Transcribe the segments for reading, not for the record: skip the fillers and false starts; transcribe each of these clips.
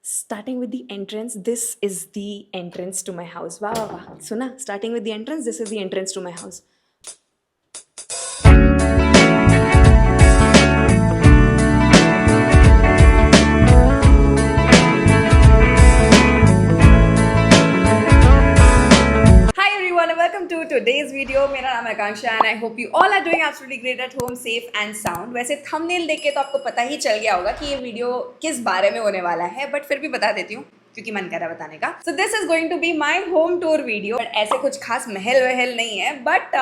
Starting with the entrance, this is the entrance to my house. Wow, wow, wow. Suna, starting with the entrance, this is the entrance to my house. Hi everyone and welcome to today's video. मेरा नाम है आकांक्षा and I hope you all are doing absolutely great at home, safe and sound. वैसे thumbnail देख के तो आपको पता ही चल गया होगा कि ये वीडियो किस बारे में होने वाला है, बट फिर भी बता देती हूँ क्योंकि मन कर रहा है बताने का. So this is going to be my home tour video. But ऐसे कुछ खास महल वहल नहीं है, but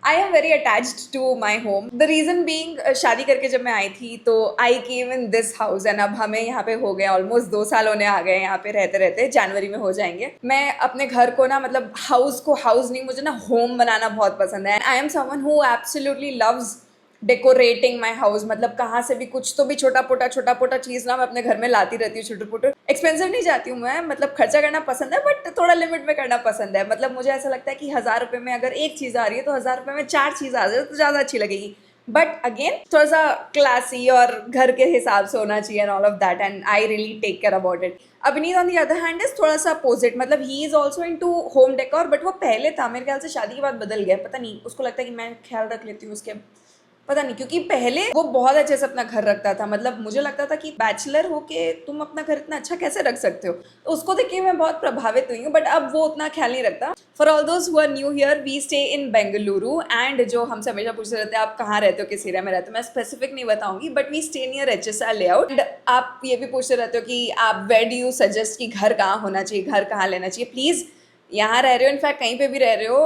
I am very attached to my home. The reason being, शादी करके जब मैं आई थी तो I came in this house and अब हमें यहाँ पे हो गए ऑलमोस्ट 2 साल होने आ गए यहाँ पे रहते रहते. जनवरी में हो जाएंगे. मैं अपने घर को ना मतलब हाउस को हाउस नहीं, मुझे ना होम बनाना बहुत पसंद है. I am someone who absolutely loves decorating my house. मतलब कहाँ से भी कुछ तो भी छोटा पोटा चीज़ ना मैं अपने घर में लाती रहती हूँ. छोटे पोटे एक्सपेंसिव नहीं जाती हूँ मैं, मतलब खर्चा करना पसंद है बट थोड़ा लिमिट में करना पसंद है. मतलब मुझे ऐसा लगता है कि 1000 रुपये में अगर एक चीज़ आ रही है तो 1000 रुपये में 4 चीज़ आ जाए तो ज़्यादा अच्छी लगेगी. बट अगेन थोड़ा सा क्लासी और घर के हिसाब से होना चाहिए and all of that, and I really take care about it. Abhineet on the other hand is थोड़ा सा अपोजिट. मतलब he is also into home decor, but वो पहले था, मेरे ख्याल से शादी के बाद बदल गया. पता नहीं, उसको लगता है कि मैं ख्याल रख लेती हूँ उसके, पता नहीं, क्योंकि पहले वो बहुत अच्छे से अपना घर रखता था. मतलब मुझे लगता था कि बैचलर होके तुम अपना घर इतना अच्छा कैसे रख सकते हो, तो उसको देख के मैं बहुत प्रभावित हुई हूँ. बट अब वो उतना ख्याल नहीं रखता. For all those who are new here, we stay in Bengaluru. And जो हमसे हमेशा पूछते रहते हैं आप कहाँ रहते हो, किस एरिया में रहते हो, मैं स्पेसिफिक नहीं बताऊंगी, but we stay near HSR layout. And आप ये भी पूछते रहते हो कि आप वेयर डू यू सजेस्ट कि घर कहाँ होना चाहिए, घर कहाँ लेना चाहिए. प्लीज़ यहाँ रह रहे हो, इनफैक्ट कहीं पे भी रह रहे हो,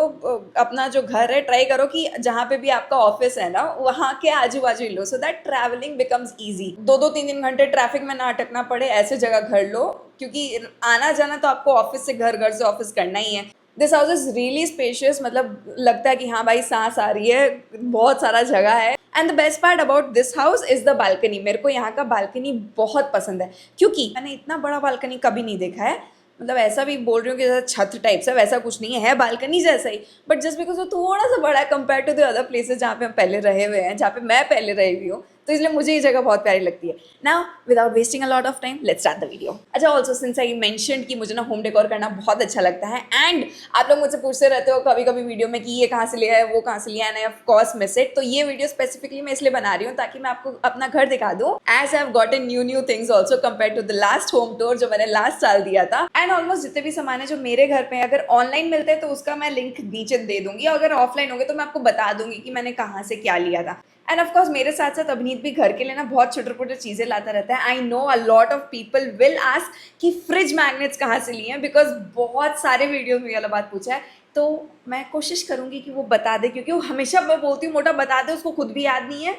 अपना जो घर है ट्राई करो कि जहाँ पे भी आपका ऑफिस है ना वहाँ के आजू बाजू लो, so that travelling becomes easy. 2-3 घंटे ट्रैफिक में ना अटकना पड़े, ऐसे जगह घर लो, क्योंकि आना जाना तो आपको ऑफिस से घर, घर से ऑफिस करना ही है. This house is really spacious. मतलब लगता है कि हाँ भाई सांस आ रही है, बहुत सारा जगह है. And the best part about this house is the balcony. मेरे को यहाँ का बालकनी बहुत पसंद है क्योंकि मैंने इतना बड़ा बालकनी कभी नहीं देखा है. मतलब ऐसा भी बोल रही हूँ कि जैसा छत टाइप से, वैसा कुछ नहीं है बालकनी जैसा ही, बट जस्ट बिकॉज वो थोड़ा सा बड़ा है compare to the other places जहाँ पे हम पहले रहे हुए हैं, जहाँ पे मैं पहले रही हुई हूँ, तो इसलिए मुझे ये जगह बहुत प्यारी लगती है. Now without wasting a lot of time, let's start the video. अच्छा, ऑल्सो सिंस आई मेंशन्ड कि मुझे ना होम डेकोर करना बहुत अच्छा लगता है, एंड आप लोग मुझसे पूछते रहते हो कभी कभी वीडियो में कि ये कहाँ से लिया है, वो कहाँ से लिया है, and I of course miss it. तो ये वीडियो स्पेसिफिकली मैं इसलिए बना रही हूँ ताकि मैं आपको अपना घर दिखा दूँ, as I have gotten new things also compare to the last home tour जो मैंने लास्ट साल दिया था. एंड ऑलमोस्ट जितने भी सामान है जो मेरे घर पे अगर ऑनलाइन मिलते हैं तो उसका मैं लिंक नीचे दे दूंगी, अगर ऑफलाइन होंगे तो मैं आपको बता दूंगी कि मैंने कहाँ से क्या लिया था. एंड ऑफ कोर्स मेरे साथ साथ अभिनीत भी घर के लिए ना बहुत छोटे छोटे चीज़ें लाता रहता है. I know a lot of people will ask कि फ्रिज मैग्नेट्स कहाँ से लिए हैं, बिकॉज बहुत सारे वीडियो में वाला बात पूछा है. तो मैं कोशिश करूंगी कि वो बता दे, क्योंकि वो हमेशा मैं बोलती हूँ मोटा बता दे, उसको खुद भी याद नहीं है.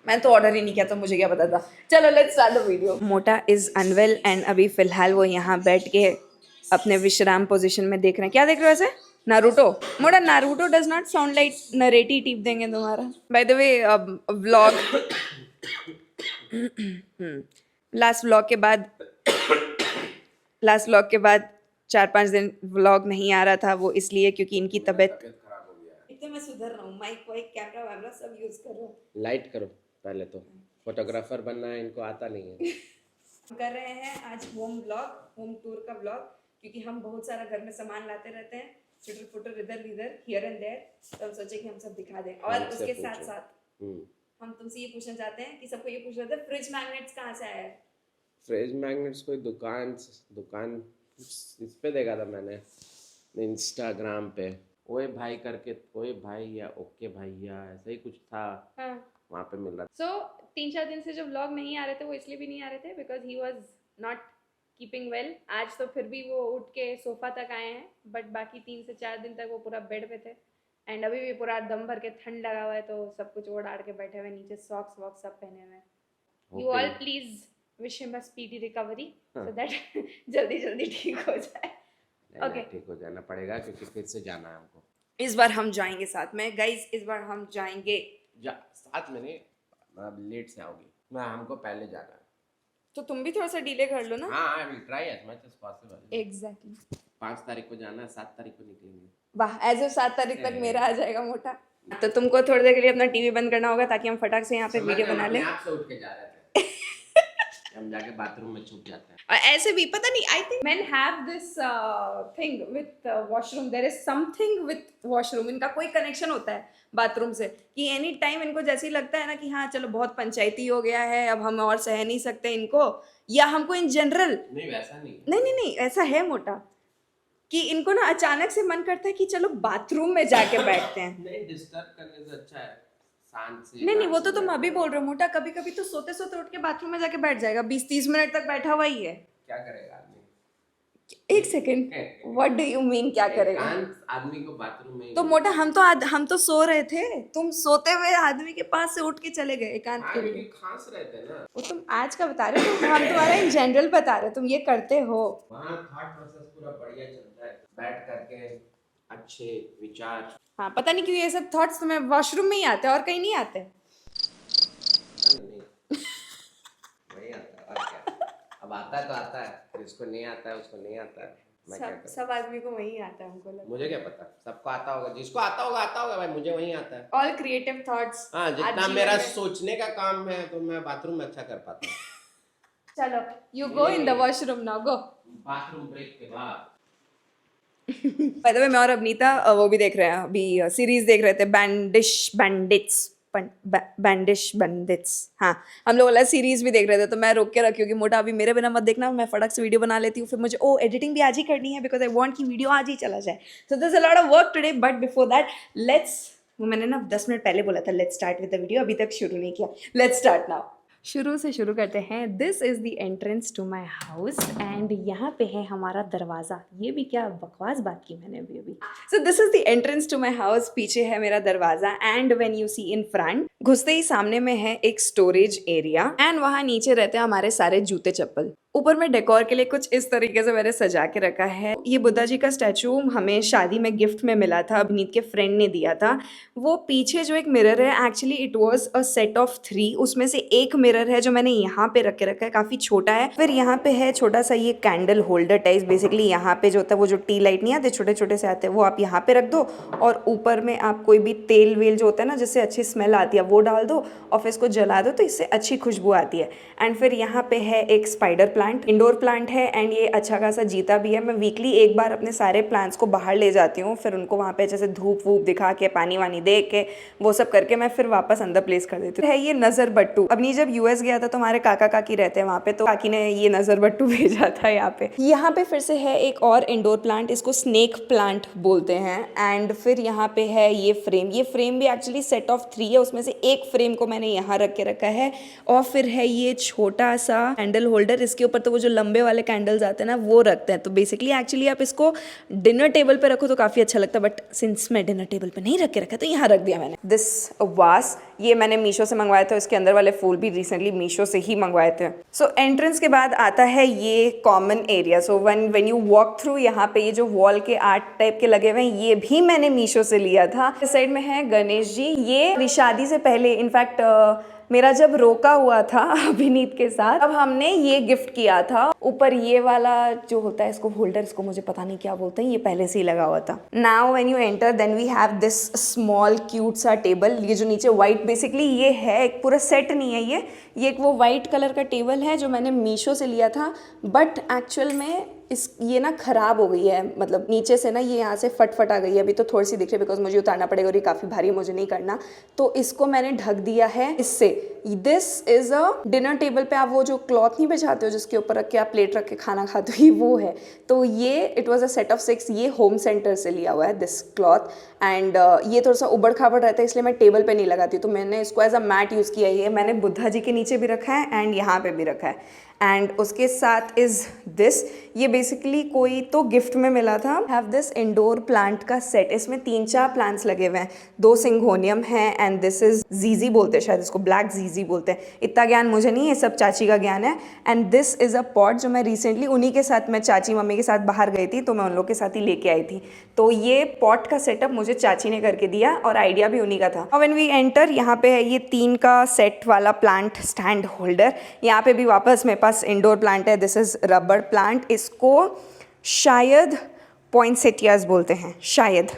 मैं तो ऑर्डर ही नहीं किया तो मुझे क्या पता था. चलो लेट्स स्टार्ट द वीडियो. मोटा इज अनवेल एंड अभी फिलहाल वो यहाँ बैठ के अपने विश्राम पोजीशन में देख रहे हैं. क्या देख रहे हो ऐसे? नारुतो. मोटा, Naruto does not sound like नरेटी टिप देंगे तुम्हारा. By the way vlog last vlog के बाद 4-5 दिन व्लॉग नहीं आ रहा था. वो इसलिए क्योंकि इनकी तबीयत खराब हो गया. इतने मैं सुधर रहा हूँ, माइक वाइक कैमरा वैमरा सब यूज कर रहा हूँ. लाइट करो पहले तो, फोटोग्राफर बनना है, इनको आता नहीं है. हम कर रहे हैं आज होम व्लॉग, होम टूर का व्लॉग, क्योंकि हम बहुत सारा घर में सामान लाते रहते हैं, छोटे फोटो इधर इधर हियर एंड देयर, तो हम सोचे कि हम सब दिखा दें. और उसके साथ साथ हम तुमसे ये पूछना चाहते हैं कि सबको ये पूछ रहे थे फ्रिज मैग्नेट्स कहाँ से आया है. फ्रिज मैग्नेट्स कोई दुकान इस पे देखा था मैंने, इंस्टाग्राम पे. ओए भाई करके, ओए भाई या ओके भैया ऐसा ही कुछ था. हाँ. वहाँ पे मिल रहा. सो 3-4 दिन से जो व्लॉग नहीं आ रहे थे वो इसलिए भी नहीं आ रहे थे because he was not keeping well. आज तो फिर भी वो उठ के सोफा तक आए हैं, बट बाकी 3 से 4 दिन तक वो पूरा बेड पे थे. एंड अभी भी पूरा दम भर के ठंड लगा हुआ है, तो सब कुछ ओढ़ आड़ के बैठे हुए, नीचे सॉक्स वॉक्स सब पहने हुए हैं. You all please wish him a speedy recovery so that जल्दी जल्दी ठीक हो जाए. ओके, ठीक हो जाना पड़ेगा क्योंकि फिर से जाना है हमको. इस बार हम जाएंगे साथ में गाइज, इस बार हम जाएंगे. साथ में नहीं, मतलब लेट से आओगी मैं, हमको पहले जाना है. तो तुम भी थोड़ा सा डिले कर लो ना. हाँ, I will try as much as possible. Exactly. 5 तारीख को जाना है, 7 तारीख को निकलेंगे. वाह, एज 7 तारीख तक मेरा आ जाएगा मोटा. तो तुमको थोड़ी देर के लिए अपना टीवी बंद करना होगा ताकि हम फटाक से यहाँ पे वीडियो बना लें. आप से उठ के जा रहे थे. हम जाके बाथरूम में छुप जाते हैं। और ऐसे भी पता नहीं, I think men have this thing with washroom, there is something with washroom, इनका कोई कनेक्शन होता है बाथरूम से कि एनी टाइम इनको जैसे ही लगता है ना कि हाँ चलो बहुत पंचायती हो गया है, अब हम और सह नहीं सकते इनको, या हमको इन जनरल, नहीं वैसा नहीं है। नहीं ऐसा है मोटा कि इनको ना अचानक से मन करता है कि चलो बाथरूम में जाके बैठते हैं। नहीं, डिस्टर्ब करने से अच्छा है शांत से। नहीं वो तो तुम अभी बोल रहे हो मोटा, कभी कभी तो सोते सोते उठ के बाथरूम में जाके बैठ जाएगा, 20-30 मिनट तक बैठा हुआ ही है। क्या करेगा आदमी? एक second, what do you mean क्या करेगा? आदमी को बाथरूम में तो मोटा हम तो सो रहे थे, तुम सोते हुए आदमी के पास से उठ के चले गए एकांत के लिए। खांस रहे थे ना। वो तुम आज का बता रहे हो, हम तुम्हारा इन जनरल बता रहे हो, तुम ये करते हो। वहाँ थॉट प्रोसेस पूरा बढ़िया चलता है, बैठ करके अच्छे विचार। हाँ पता नहीं क्यों ये सब थॉट्स तुम्हें वॉशरूम में ही आते हैं और कहीं नहीं आते। नहीं आता और क्या, अब आता है तो आता है, जिसको नहीं आता है उसको नहीं आता है। मैं क्या करूं? सब आदमी को वही आता है, हमको लगता है। मुझे क्या पता, सबको आता होगा, जिसको आता होगा भाई, मुझे वही आता है। All creative thoughts. हाँ, जितना मेरा सोचने का काम है तो मैं बाथरूम में अच्छा कर पाता हूँ। चलो you go in the washroom now, go. Bathroom break के बाद बाय द वे मैं और अवनीता वो भी देख रहे हैं अभी, सीरीज देख रहे थे, बैंडिश बंडिट्स। हाँ हम लोग वाला सीरीज भी देख रहे थे, तो मैं रोक के रखी हूँ कि मोटा अभी मेरे बिना मत देखना, मैं फटाक से वीडियो बना लेती हूँ, फिर मुझे एडिटिंग भी आज ही करनी है बिकॉज आई वांट कि वीडियो आज ही चला जाए। So this a lot of work today, but before that मैंने ना 10 मिनट पहले बोला था let's start with the video, अभी तक शुरू नहीं किया। Let's start now. शुरू से शुरू करते हैं। This is the entrance to my house and यहाँ पे है हमारा दरवाज़ा। ये भी क्या बकवास बात की मैंने अभी। So this is the entrance to my house, पीछे है मेरा दरवाज़ा and when you see in front, घुसते ही सामने में है एक स्टोरेज एरिया एंड वहाँ नीचे रहते हैं हमारे सारे जूते चप्पल। ऊपर में डेकोर के लिए कुछ इस तरीके से मैंने सजा के रखा है। ये बुद्धा जी का स्टैचू हमें शादी में गिफ्ट में मिला था, अभिनीत के फ्रेंड ने दिया था। वो पीछे जो एक मिरर है, actually it was a set of 3, उसमें से एक मिरर है जो मैंने यहाँ पे रख के रखा है, काफ़ी छोटा है। फिर यहाँ पे है छोटा सा ये कैंडल होल्डर टाइप, बेसिकली यहाँ पे जो होता है वो जो टी लाइट नहीं आते छोटे छोटे से आते हैं, वो आप यहाँ पे रख दो और ऊपर में आप कोई भी तेल वेल जो होता है ना जिससे अच्छी स्मेल आती है वो डाल दो और फिर इसको जला दो तो इससे अच्छी खुशबू आती है। एंड फिर यहाँ पे है एक स्पाइडर प्लांट, इंडोर प्लांट है एंड ये अच्छा खासा जीता भी है। मैं वीकली एक बार अपने सारे प्लांट्स को बाहर ले जाती हूँ, फिर उनको वहाँ पे जैसे धूप वूप दिखा के पानी वानी दे के वो सब करके मैं फिर वापस अंदर प्लेस कर देती हूँ। है ये नज़र बट्टू, अपनी जब यूएस गया था तो हमारे काका काकी रहते हैं वहाँ पे, तो काकी ने ये नज़र बट्टू भेजा था यहाँ पे। यहाँ पे फिर से है एक और इंडोर प्लांट, इसको स्नेक प्लांट बोलते हैं। एंड फिर यहाँ पे है ये फ्रेम भी एक्चुअली सेट ऑफ 3 है, उसमें से एक फ्रेम को मैंने यहाँ रख के रखा है। और फिर है ये छोटा सा कैंडल होल्डर, इसके ऊपर तो वो जो लंबे वाले कैंडल्स आते हैं ना वो रखते हैं। तो बेसिकली एक्चुअली आप इसको डिनर टेबल पे रखो तो काफ़ी अच्छा लगता है, बट सिंस मैं डिनर टेबल पे नहीं रख के रखा तो यहाँ रख दिया मैंने। दिस वास, ये मैंने मीशो से मंगवाए थे, इसके अंदर वाले फूल भी रिसेंटली मीशो से ही मंगवाए थे। सो एंट्रेंस के बाद आता है ये common area. So when you walk through, यहाँ पे ये जो वॉल के आर्ट टाइप के लगे हुए हैं ये भी मैंने मीशो से लिया था। इस साइड में है गणेश जी, ये शादी से पहले इनफैक्ट मेरा जब रोका हुआ था अभिनीत के साथ, अब हमने ये गिफ्ट किया था। ऊपर ये वाला जो होता है इसको होल्डर, इसको मुझे पता नहीं क्या बोलते हैं, ये पहले से ही लगा हुआ था। Now when you enter then we have this small cute सा टेबल। ये जो नीचे वाइट, बेसिकली ये है एक पूरा सेट नहीं है, ये एक वो वाइट कलर का टेबल है जो मैंने मीशो से लिया था, बट एक्चुअल में ये ना ख़राब हो गई है, मतलब नीचे से ना ये यहाँ से फट आ गई है। अभी तो थोड़ी सी दिख रही है बिकॉज मुझे उतारना पड़ेगा और ये काफ़ी भारी है, मुझे नहीं करना, तो इसको मैंने ढक दिया है इससे। This is a dinner table पे आप वो जो क्लॉथ नहीं बिछाते हो जिसके ऊपर रख के आप प्लेट रख के खाना खाते हो, ये वो है। तो ये it was a set of 6, ये होम सेंटर से लिया हुआ है दिस क्लॉथ। एंड ये थोड़ा सा उबड़ खाबड़ रहता है इसलिए मैं टेबल पे नहीं लगाती, तो मैंने इसको एज अ मैट यूज़ किया है। मैंने बुद्धा जी के नीचे भी रखा है एंड यहाँ पे भी रखा है। एंड उसके साथ इज़ दिस, ये बेसिकली कोई तो गिफ्ट में मिला था। हैव दिस इंडोर प्लांट का सेट, इसमें 3-4 प्लांट्स लगे हुए हैं, 2 सिंगोनियम हैं एंड दिस इज जीजी बोलते हैं शायद इसको, ब्लैक जीजी बोलते हैं, इतना ज्ञान मुझे नहीं है, सब चाची का ज्ञान है। And this is a pot जो मैं रिसेंटली उन्हीं के साथ, मैं चाची मम्मी के साथ बाहर गई थी तो मैं उन लोग के साथ ही लेके आई थी, तो ये पॉट का सेटअप मुझे चाची ने करके दिया और आइडिया भी उन्हीं का था। और व्हेन वी एंटर, यहाँ पे है ये 3 का सेट वाला प्लांट स्टैंड होल्डर। यहाँ पे भी वापस मेरे पास इंडोर प्लांट है, दिस इज रबर प्लांट, इसको शायद पॉइंसेटियाज बोलते हैं शायद,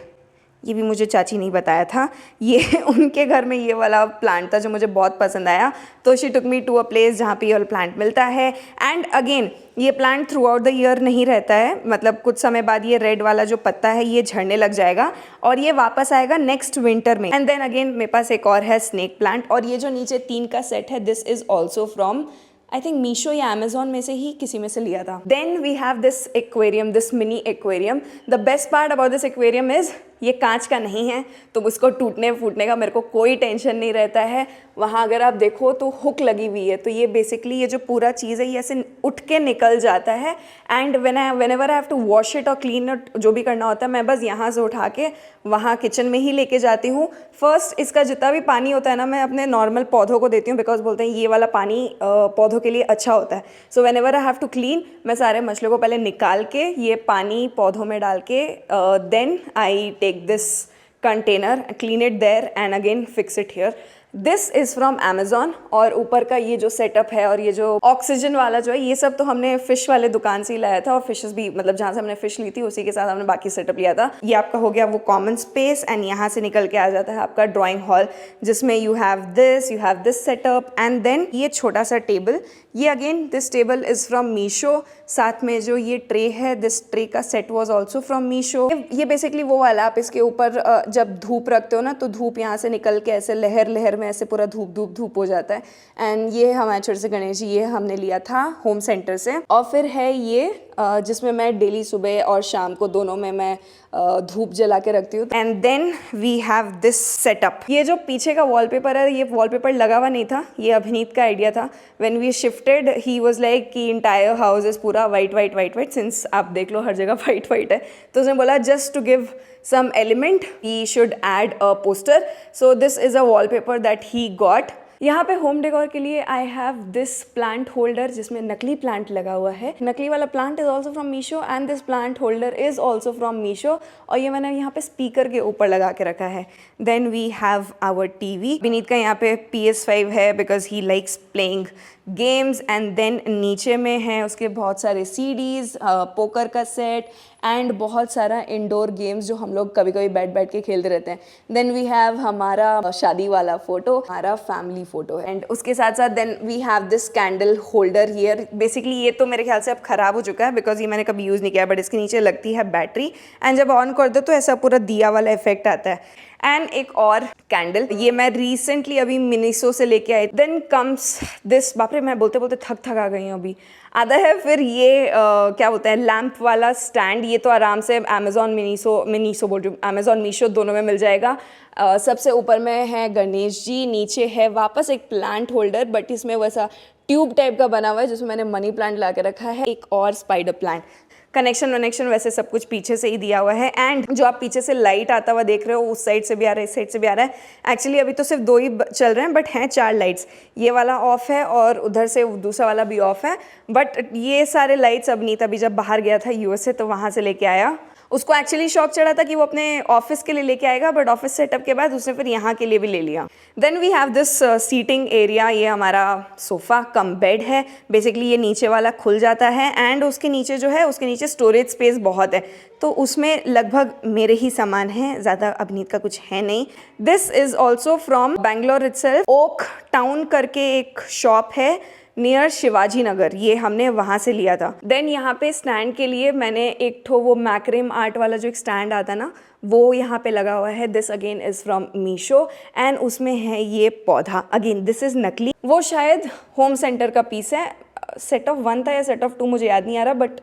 ये भी मुझे चाची नहीं बताया था, ये उनके घर में ये वाला प्लांट था जो मुझे बहुत पसंद आया, तो she took me to a place जहाँ पे ये वाला प्लांट मिलता है। एंड अगेन ये plant throughout the year नहीं रहता है, मतलब कुछ समय बाद ये रेड वाला जो पत्ता है ये झड़ने लग जाएगा और ये वापस आएगा नेक्स्ट विंटर में। एंड देन अगेन मेरे पास एक और है स्नेक प्लांट, और ये जो नीचे 3 का सेट है this is also from I think Meesho या अमेजोन में से ही किसी में से लिया था। Then we have this aquarium, this mini aquarium. The best part about this aquarium is ये कांच का नहीं है, तो उसको टूटने फूटने का मेरे को कोई टेंशन नहीं रहता है। वहाँ अगर आप देखो तो हुक लगी हुई है, तो ये बेसिकली ये जो पूरा चीज़ है ये ऐसे उठ के निकल जाता है। And whenever I have to wash it और क्लीन इट, जो भी करना होता है मैं बस यहाँ से उठा के वहाँ किचन में ही लेके जाती हूँ। फर्स्ट इसका जितना भी पानी होता है ना मैं अपने नॉर्मल पौधों को देती हूँ, बिकॉज बोलते हैं ये वाला पानी पौधों के लिए अच्छा होता है। So whenever I have to clean, मैं सारे मछलियों को पहले निकाल के ये पानी पौधों में डाल के then I take this container, clean it there and again fix it here. This is from Amazon. और ऊपर का ये जो सेटअप है और ये जो ऑक्सीजन वाला जो है ये सब तो हमने फ़िश वाले दुकान से ही लाया था, और फिशेस भी मतलब जहाँ से हमने फ़िश ली थी उसी के साथ हमने बाकी सेटअप लिया था। ये आपका हो गया वो कॉमन स्पेस, एंड यहाँ से निकल के आ जाता है आपका ड्राइंग हॉल, जिसमें you have this setup and then ये छोटा सा टेबल। ये again this table is from Meesho. साथ में जो ये ट्रे है, दिस ट्रे का set was also from Meesho. ये बेसिकली वो वाला, आप इसके ऊपर जब धूप रखते हो ना तो धूप यहाँ से निकल के ऐसे लहर लहर में ऐसे पूरा धूप हो जाता है। एंड ये हमारे छोटे से गणेश जी, ये हमने लिया था होम सेंटर से। और फिर है ये जिसमें मैं डेली सुबह और शाम को दोनों में मैं धूप जला के रखती हूँ। And then we have this setup. ये जो पीछे का वॉलपेपर है ये वॉलपेपर लगा हुआ नहीं था, ये अभिनीत का आइडिया था। When we shifted he was like कि इंटायर हाउस इज पूरा वाइट, सिंस आप देख लो हर जगह वाइट है, तो उसने बोला just to give some element he should add a poster, so this is a wallpaper that he got। यहाँ पे होम डेकोर के लिए आई हैव दिस प्लांट होल्डर जिसमें नकली प्लांट लगा हुआ है। नकली वाला plant is also from Meesho and this plant holder is also from Meesho, और ये मैंने यहाँ पे स्पीकर के ऊपर लगा के रखा है। Then we have our TV. Vineet का यहाँ पे PS5 है because he likes playing games. And then नीचे में है उसके बहुत सारे CDs, पोकर का सेट एंड बहुत सारा इंडोर गेम्स जो हम लोग कभी कभी बैठ के खेलते रहते हैं। देन वी हैव हमारा शादी वाला फोटो, हमारा फैमिली फोटो है। एंड उसके साथ साथ then we have this candle holder here. Basically ये तो मेरे ख्याल से अब ख़राब हो चुका है बिकॉज ये मैंने कभी यूज़ नहीं किया, बट इसके नीचे लगती है बैटरी एंड जब ऑन कर दो तो ऐसा पूरा दिया वाला इफेक्ट आता है। एंड एक और कैंडल, ये मैं रिसेंटली अभी मिनीसो से लेके आई। देन कम्स दिस, बाप रे मैं बोलते बोलते थक आ गई हूँ अभी। आता है फिर ये क्या बोलते हैं लैंप वाला स्टैंड। ये तो आराम से अमेजोन मिनीसो बोल रही हूँ, अमेजोन मीशो दोनों में मिल जाएगा। सबसे ऊपर में है गणेश जी, नीचे है वापस एक प्लांट होल्डर बट इसमें वैसा ट्यूब टाइप का बना हुआ है जिसमें मैंने मनी प्लांट ला के रखा है, एक और स्पाइडर प्लांट। कनेक्शन वैसे सब कुछ पीछे से ही दिया हुआ है। एंड जो आप पीछे से लाइट आता हुआ देख रहे हो उस साइड से भी आ रहा है, इस साइड से भी आ रहा है। एक्चुअली अभी तो सिर्फ 2 ही चल रहे हैं बट हैं 4 लाइट्स। ये वाला ऑफ है और उधर से दूसरा वाला भी ऑफ है। बट ये सारे लाइट्स अभिनीत अभी जब बाहर गया था USA तो वहाँ से लेके आया। उसको एक्चुअली शौक चढ़ा था कि वो अपने ऑफिस के लिए लेके आएगा, बट ऑफिस सेटअप के बाद उसने फिर यहाँ के लिए भी ले लिया। Then we have this seating area. ये हमारा सोफ़ा कम बेड है। बेसिकली ये नीचे वाला खुल जाता है एंड उसके नीचे जो है उसके नीचे स्टोरेज स्पेस बहुत है, तो उसमें लगभग मेरे ही सामान हैं, ज़्यादा अभिनीत का कुछ है नहीं। This is also from Bangalore itself. Oak Town करके एक शॉप है नियर शिवाजी नगर, ये हमने वहाँ से लिया था। देन यहाँ पे स्टैंड के लिए मैंने एक ठो वो मैक्रेम आर्ट वाला जो एक स्टैंड आता ना वो यहाँ पे लगा हुआ है। This again is from Meesho and उसमें है ये पौधा। अगेन दिस इज़ नकली, वो शायद होम सेंटर का पीस है। सेट ऑफ 1 था या सेट ऑफ 2 मुझे याद नहीं आ रहा, बट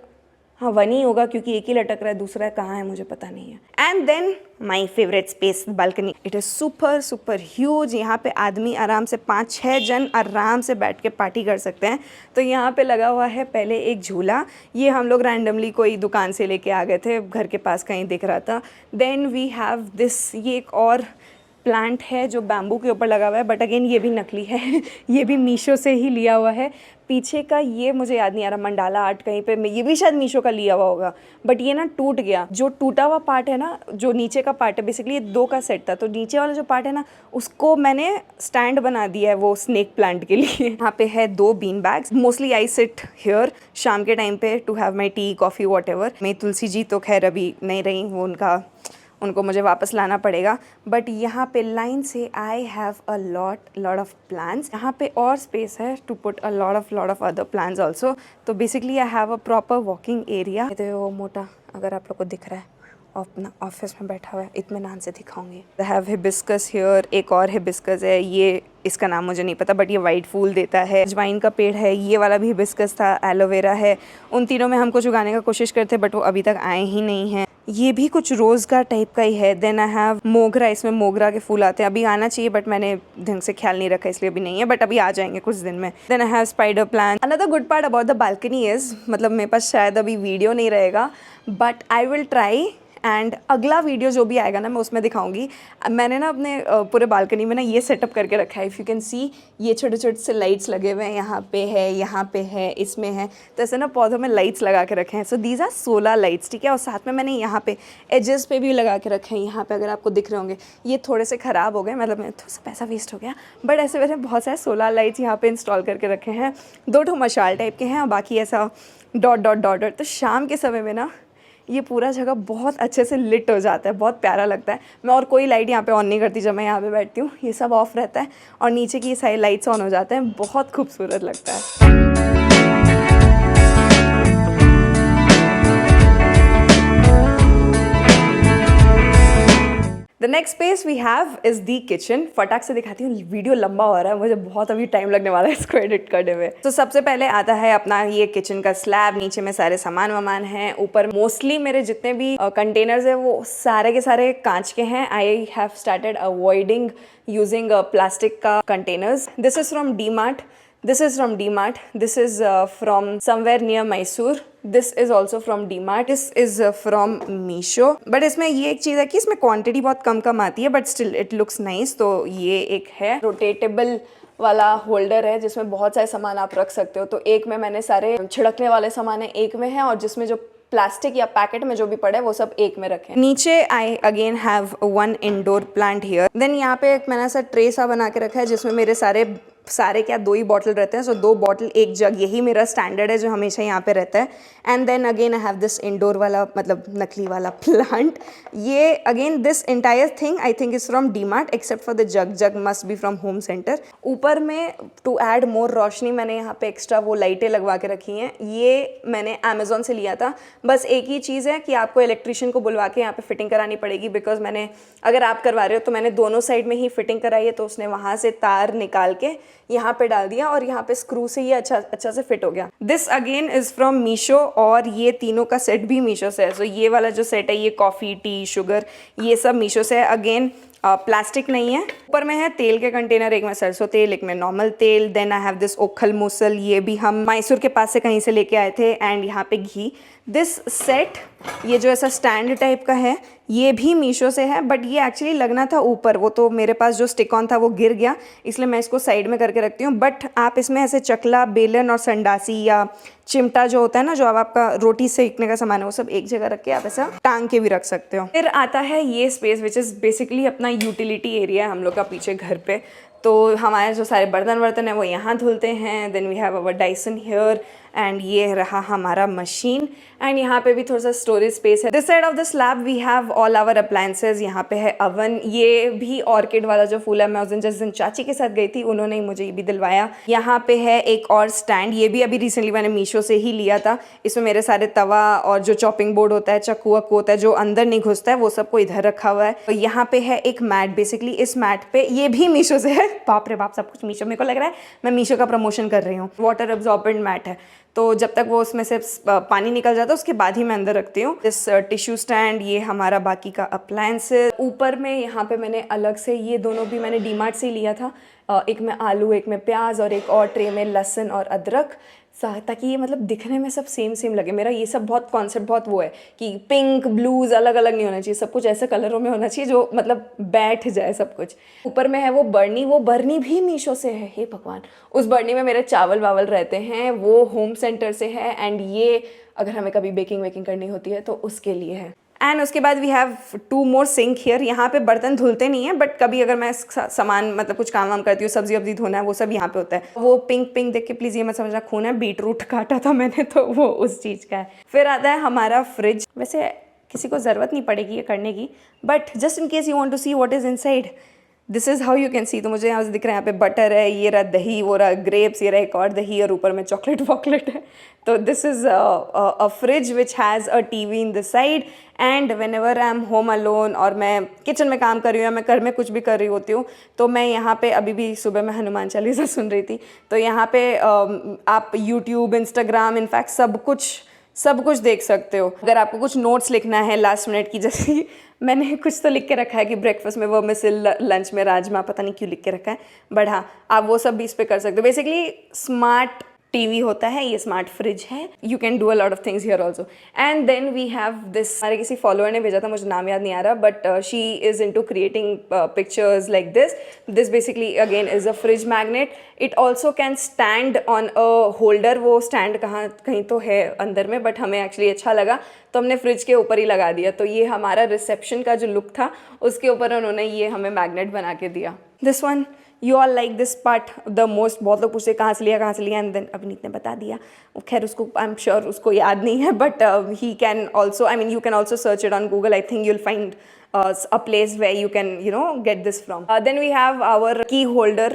हाँ 1 ही होगा क्योंकि एक ही लटक रहा है, दूसरा कहाँ है मुझे पता नहीं है। And then my favourite space balcony. It is super huge. यहाँ पे आदमी आराम से 5-6 जन आराम से बैठ के पार्टी कर सकते हैं। तो यहाँ पे लगा हुआ है पहले एक झूला, ये हम लोग रैंडमली कोई दुकान से लेके आ गए थे, घर के पास कहीं दिख रहा था। देन वी हैव दिस, ये एक और प्लांट है जो बैम्बू के ऊपर लगा हुआ है, बट अगेन ये भी नकली है ये भी मीशो से ही लिया हुआ है। पीछे का ये मुझे याद नहीं आ रहा, मंडाला आर्ट कहीं पे, ये भी शायद मीशो का लिया हुआ होगा, बट ये ना टूट गया। जो टूटा हुआ पार्ट है ना, जो नीचे का पार्ट है, बेसिकली ये 2 का सेट था, तो नीचे वाला जो पार्ट है ना उसको मैंने स्टैंड बना दिया है वो स्नेक प्लांट के लिए। यहाँ पे है 2 bean bags. Mostly I sit here शाम के टाइम पे to have my tea, coffee, whatever. मैं तुलसी जी तो खैर अभी नहीं रही, वो उनको मुझे वापस लाना पड़ेगा। बट यहाँ पे लाइन से I have a lot of plans. यहाँ पे और स्पेस है to put a lot of other plans also. तो basically I have a proper walking area. तो वो मोटा अगर आप लोग को दिख रहा है अपना ऑफिस में बैठा हुआ है, इत्मीनान से दिखाऊंगी। आई हैव हिबिस्कस हियर, एक और हिबिस्कस है, ये इसका नाम मुझे नहीं पता बट ये वाइट फूल देता है। अजवाइन का पेड़ है, ये वाला भी हिबिस्कस था, एलोवेरा है। उन तीनों में हम कुछ उगाने का कोशिश करते बट वो अभी तक आए ही नहीं हैं। ये भी कुछ रोज़ का टाइप का ही है। देन आई हैव मोगरा, इसमें मोगरा के फूल आते हैं, अभी आना चाहिए बट मैंने ढंग से ख्याल नहीं रखा इसलिए अभी नहीं है, बट अभी आ जाएंगे कुछ दिन में। Then I have spider plant. Another good part about the balcony is, मतलब मेरे पास शायद अभी वीडियो नहीं रहेगा but I will try, and अगला वीडियो जो भी आएगा ना मैं उसमें दिखाऊंगी। मैंने ना अपने पूरे बालकनी में ना ये सेटअप करके रखा है। इफ़ यू कैन सी, ये छोटे छोटे से लाइट्स लगे हुए हैं, यहाँ पे है, इसमें है, तो ऐसे ना पौधों में लाइट्स लगा के रखे हैं। So these are solar lights, ठीक है। और साथ में मैंने यहाँ पे एजेस पे भी लगा के रखे हैं। यहाँ पे अगर आपको दिख रहे होंगे ये थोड़े से ख़राब हो गए, मतलब मेरा थोड़ा सा पैसा वेस्ट हो गया, बट ऐसे मैंने बहुत सारे सोलर लाइट्स यहाँ पे इंस्टॉल करके रखे हैं। 2 मशाल टाइप के हैं और बाकी ऐसा डॉट। तो शाम के समय में ना ये पूरा जगह बहुत अच्छे से लिट हो जाता है, बहुत प्यारा लगता है। मैं और कोई लाइट यहाँ पे ऑन नहीं करती जब मैं यहाँ पे बैठती हूँ, ये सब ऑफ रहता है और नीचे की ये सारी लाइट्स ऑन हो जाते हैं, बहुत खूबसूरत लगता है। The next space we have is the kitchen. फटाक से दिखाती हूँ, वीडियो लंबा हो रहा है, मुझे बहुत अभी टाइम लगने वाला है इसको एडिट करने में। तो सबसे पहले आता है अपना ये किचन का स्लैब, नीचे में सारे सामान वामान हैं, ऊपर मोस्टली मेरे जितने भी कंटेनर्स हैं वो सारे के सारे कांच के हैं। I have started avoiding using plastic का containers. This is from D Mart, this is from DMart, this is from somewhere near Mysore, this is also from DMart, this is from Meesho। But इसमें ये एक चीज़ है कि इसमें quantity बहुत कम आती है but still it looks nice. तो ये एक है रोटेटेबल वाला होल्डर है जिसमें बहुत सारे सामान आप रख सकते हो। तो एक में मैंने सारे छिड़कने वाले सामान है, एक में है, और जिसमें जो प्लास्टिक या पैकेट में जो भी पड़े वो सब एक में रखें। नीचे I again have 1 indoor plant here. Then यहाँ पे एक मैंने ऐसा ट्रे सा बना के रखा है जिसमें मेरे सारे क्या 2 ही बॉटल रहते हैं। सो 2 बॉटल 1 जग, यही मेरा स्टैंडर्ड है जो हमेशा यहाँ पे रहता है। And then again I have this indoor वाला, मतलब नकली वाला प्लांट। ये again this entire thing I think is from D mart except for the jug must be from Home Centre. ऊपर में टू ऐड मोर रोशनी मैंने यहाँ पे एक्स्ट्रा वो लाइटें लगवा के रखी हैं। ये मैंने अमेजोन से लिया था। बस एक ही चीज़ है कि आपको इलेक्ट्रिशियन को बुलवा के यहाँ पे फिटिंग करानी पड़ेगी, बिकॉज मैंने, अगर आप करवा रहे हो तो मैंने दोनों साइड में ही फिटिंग कराई है। तो उसने वहाँ से तार निकाल के यहाँ पे डाल दिया और यहाँ पे स्क्रू से ये अच्छा से फिट हो गया। This again is from Meesho, और ये तीनों का सेट भी मीशो से है। सो ये वाला जो सेट है ये कॉफ़ी, टी, शुगर, ये सब मीशो से है। अगेन प्लास्टिक नहीं है। ऊपर में है तेल के कंटेनर, एक में सरसों तेल, एक में नॉर्मल तेल। देन आई हैव दिस ओखल मूसल, ये भी हम मैसूर के पास से कहीं से लेके आए थे। एंड यहाँ पे घी। दिस सेट, ये जो ऐसा स्टैंड टाइप का है, ये भी मीशो से है, बट ये एक्चुअली लगना था ऊपर, वो तो मेरे पास जो स्टिक ऑन था वो गिर गया, इसलिए मैं इसको साइड में करके रखती हूँ। बट आप इसमें ऐसे चकला, बेलन और संडासी या चिमटा जो होता है ना, जो अब आपका रोटी सेकने का सामान है, वो सब एक जगह रख के आप ऐसा टांग के भी रख सकते हो। फिर आता है ये स्पेस विच इज़ बेसिकली अपना यूटिलिटी एरिया है हम लोग का पीछे घर पे। तो हमारे जो सारे बर्तन है वो यहाँ धुलते हैं। Then we have our Dyson here, and ये रहा हमारा मशीन। एंड यहाँ पे भी थोड़ा सा स्टोरेज स्पेस है। This side of the slab we have all our appliances. यहाँ पे है अवन, ये भी ऑर्किड वाला जो फूल है, मैं उस दिन जिस दिन चाची के साथ गई थी उन्होंने ही मुझे ये भी दिलवाया। यहाँ पे है एक और स्टैंड, ये भी अभी रिसेंटली मैंने मीशो से ही लिया था। इसमें मेरे सारे तवा और जो चॉपिंग बोर्ड होता है, चाकू वाकू होता है जो अंदर नहीं घुसता है, वो सबको इधर रखा हुआ है। तो यहाँ पे है एक मैट, बेसिकली इस मैट पे, ये भी मीशो से है। बाप रे बाप, सब कुछ मीशो। मेरे को लग रहा है मैं मीशो का प्रमोशन कर रही हूँ। वाटर एब्जॉर्बेंट मैट है, तो जब तक वो उसमें से पानी निकल जाता है उसके बाद ही मैं अंदर रखती हूँ। इस टिश्यू स्टैंड, ये हमारा बाकी का अप्लायंसेस। ऊपर में यहाँ पे मैंने अलग से, ये दोनों भी मैंने डी मार्ट से ही लिया था, एक में आलू, एक में प्याज, और एक और ट्रे में लहसुन और अदरक, ताकि ये मतलब दिखने में सब सेम लगे। मेरा ये सब बहुत कॉन्सेप्ट बहुत वो है कि पिंक ब्लूज अलग अलग नहीं होना चाहिए, सब कुछ ऐसे कलरों में होना चाहिए जो मतलब बैठ जाए सब कुछ। ऊपर में है वो बर्नी भी मीशो से है। हे भगवान, उस बर्नी में मेरे चावल वावल रहते हैं, वो होम सेंटर से है। एंड ये अगर हमें कभी बेकिंग वेकिंग करनी होती है तो उसके लिए है। एंड उसके बाद we have 2 more sink here. यहाँ पे बर्तन धुलते नहीं है, बट कभी अगर मैं सामान मतलब कुछ काम वाम करती हूँ, सब्जी वब्जी धोना है, वो सब यहाँ पे होता है। वो पिंक देख के प्लीज़ ये मत समझना खून है, बीटरूट काटा था मैंने तो वो उस चीज़ का है। फिर आता है हमारा फ्रिज। वैसे किसी को ज़रूरत नहीं पड़ेगी ये करने की, but just in case you want to see what is inside, this is how you can see. तो मुझे यहाँ से दिख रहा है, यहाँ पे बटर है, ये रहा दही, वो रहा ग्रेप्स, ये रहा एक और दही, और ऊपर में चॉकलेट वॉकलेट है। तो this is a fridge which has a TV in the side, and whenever I am home alone और मैं किचन में काम कर रही हूँ या मैं घर में कुछ भी कर रही होती हूँ, तो मैं यहाँ पे अभी भी सुबह मैं हनुमान चालीसा सुन रही थी, तो यहाँ पे आप यूट्यूब, इंस्टाग्राम, इनफैक्ट सब कुछ देख सकते हो। अगर आपको कुछ नोट्स लिखना है लास्ट मिनट की, जैसे कि मैंने कुछ तो लिख के रखा है कि ब्रेकफास्ट में वो मिसल, लंच में राजमा, पता नहीं क्यों लिख के रखा है, बट हाँ आप वो सब भी इस पे कर सकते हो। बेसिकली स्मार्ट टीवी होता है, ये स्मार्ट फ्रिज है, you can do a lot of things here also. And then we have this, हमारे किसी फॉलोअर ने भेजा था, मुझे नाम याद नहीं आ रहा, but she is into creating pictures like this basically again is a fridge magnet. It also can stand on a holder, वो स्टैंड कहीं तो है अंदर में, बट हमें एक्चुअली अच्छा लगा तो हमने फ्रिज के ऊपर ही लगा दिया। तो ये हमारा रिसेप्शन का जो लुक था उसके ऊपर उन्होंने ये हमें मैग्नेट बना के दिया। This one you all like this part the most. बहुत लोग पूछते कहाँ से लिया, एंड देन अभिनीत ने बता दिया। खैर उसको आई एम श्योर उसको याद नहीं है, but he can also, I mean you can also search it on Google, I think you'll find a place where you can get this from. Then we have our key holder.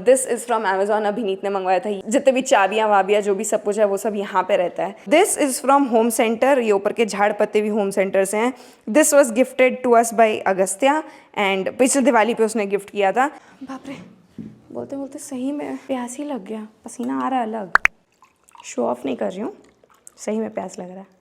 This is from Amazon. अभिनीत ने मंगवाया था। जितने भी चाबियाँ वाबियाँ जो भी सब कुछ है वो सब यहाँ पे रहता है। This is from Home Center. ये ऊपर के झाड़ पत्ते भी Home Center से हैं। This was gifted to us by Agastya and पिछले दिवाली पे उसने गिफ्ट किया था। बाप रे, बोलते बोलते सही में प्यास ही लग गया, पसीना आ रहा है अलग। शो ऑफ नहीं कर रही हूँ, सही में प्यास लग रहा है।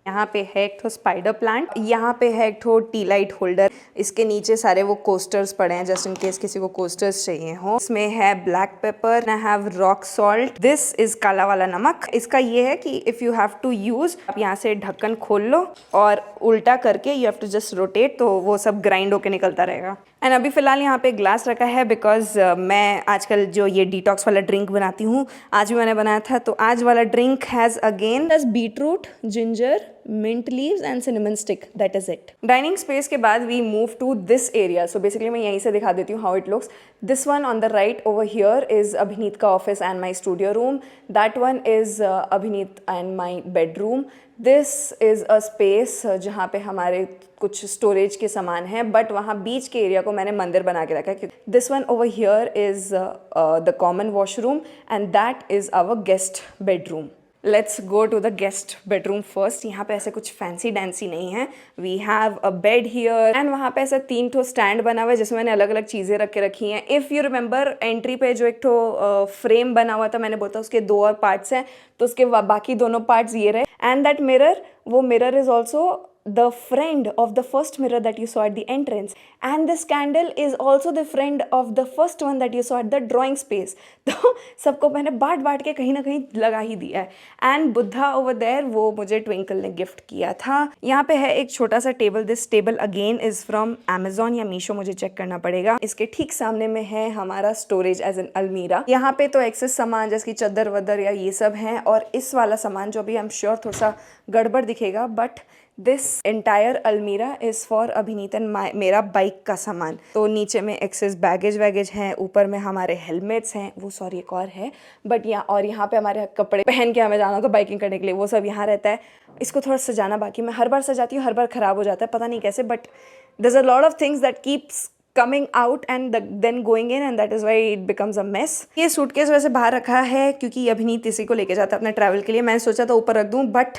यहाँ पे है एक ठो स्पाइडर प्लांट, यहाँ पे है एक ठो टी लाइट होल्डर, इसके नीचे सारे वो कोस्टर्स पड़े हैं जस्ट इन केस किसी को कोस्टर्स चाहिए हो। इसमें है black pepper, I have rock salt, this is काला वाला नमक। इसका ये है कि if you have to use, आप यहाँ से ढक्कन खोल लो और उल्टा करके you have to just rotate, तो वो सब ग्राइंड होके निकलता रहेगा। एंड अभी फ़िलहाल यहाँ पे ग्लास रखा है बिकॉज मैं आजकल जो ये डिटॉक्स वाला ड्रिंक बनाती हूँ, आज भी मैंने बनाया था, तो आज वाला drink has again beetroot, ginger, mint leaves and cinnamon stick, that is it. Dining space के बाद we move to this area. So basically मैं यहीं से दिखा देती हूँ how it looks. This one on the right over here is अभिनीत का office and my studio room. That one is अभिनीत and my bedroom. This is a space जहाँ पे हमारे कुछ स्टोरेज के सामान हैं, बट वहाँ बीच के एरिया को मैंने मंदिर बना के रखा है। This one over here is the common washroom and that is our guest bedroom. Let's go to the guest bedroom first. यहाँ पे ऐसे कुछ फैंसी डैंसी नहीं है। We have a bed here and वहाँ पे ऐसा 3 ठो स्टैंड बना हुआ है जिसमें मैंने अलग अलग चीज़ें रख के रखी हैं। इफ़ यू रिमेंबर एंट्री पे जो एक ठो फ्रेम बना हुआ था, मैंने बोला था उसके 2 और पार्ट्स हैं, तो उसके बाकी दोनों पार्ट्स ये रहे। एंड दैट मिरर, वो mirror is also the friend of the first mirror that you saw at the entrance, and this candle is also the friend of the first one that you saw at the drawing space. तो सबको मैंने बांट के कहीं ना कहीं लगा ही दिया है। एंड बुद्धा ओवर देयर, वो मुझे ट्विंकल ने गिफ्ट किया था। यहाँ पे है एक छोटा सा table, this table again is from Amazon या मीशो, मुझे चेक करना पड़ेगा। इसके ठीक सामने में है हमारा स्टोरेज एज एन अलमीरा। यहाँ पे तो एक्सेस सामान जैसे कि चद्दर वद्दर या ये सब हैं, और इस वाला सामान जो भी आई एम श्योर थोड़ा सा गड़बड़ दिखेगा, बट दिस एंटायर अलमीरा इज़ फॉर अभिनीत एंड मेरा बाइक का सामान। तो नीचे में एक्सेस बैगेज वैगेज हैं, ऊपर में हमारे हेलमेट्स हैं, वो सॉरी एक और है, बट यहाँ पे हमारे कपड़े पहन के हमें जाना तो बाइकिंग करने के लिए, वो सब यहाँ रहता है। इसको थोड़ा सजाना बाकी, मैं हर बार सजाती हूँ, हर बार ख़राब हो जाता है, पता नहीं कैसे, but there is a lot of things that keeps coming out and then going in, and that is why it becomes a mess. ये सूटकेस वैसे बाहर रखा है क्योंकि अभिनीत इसी को लेके जाता है अपने ट्रैवल के लिए। मैंने सोचा था ऊपर रख दूँ, बट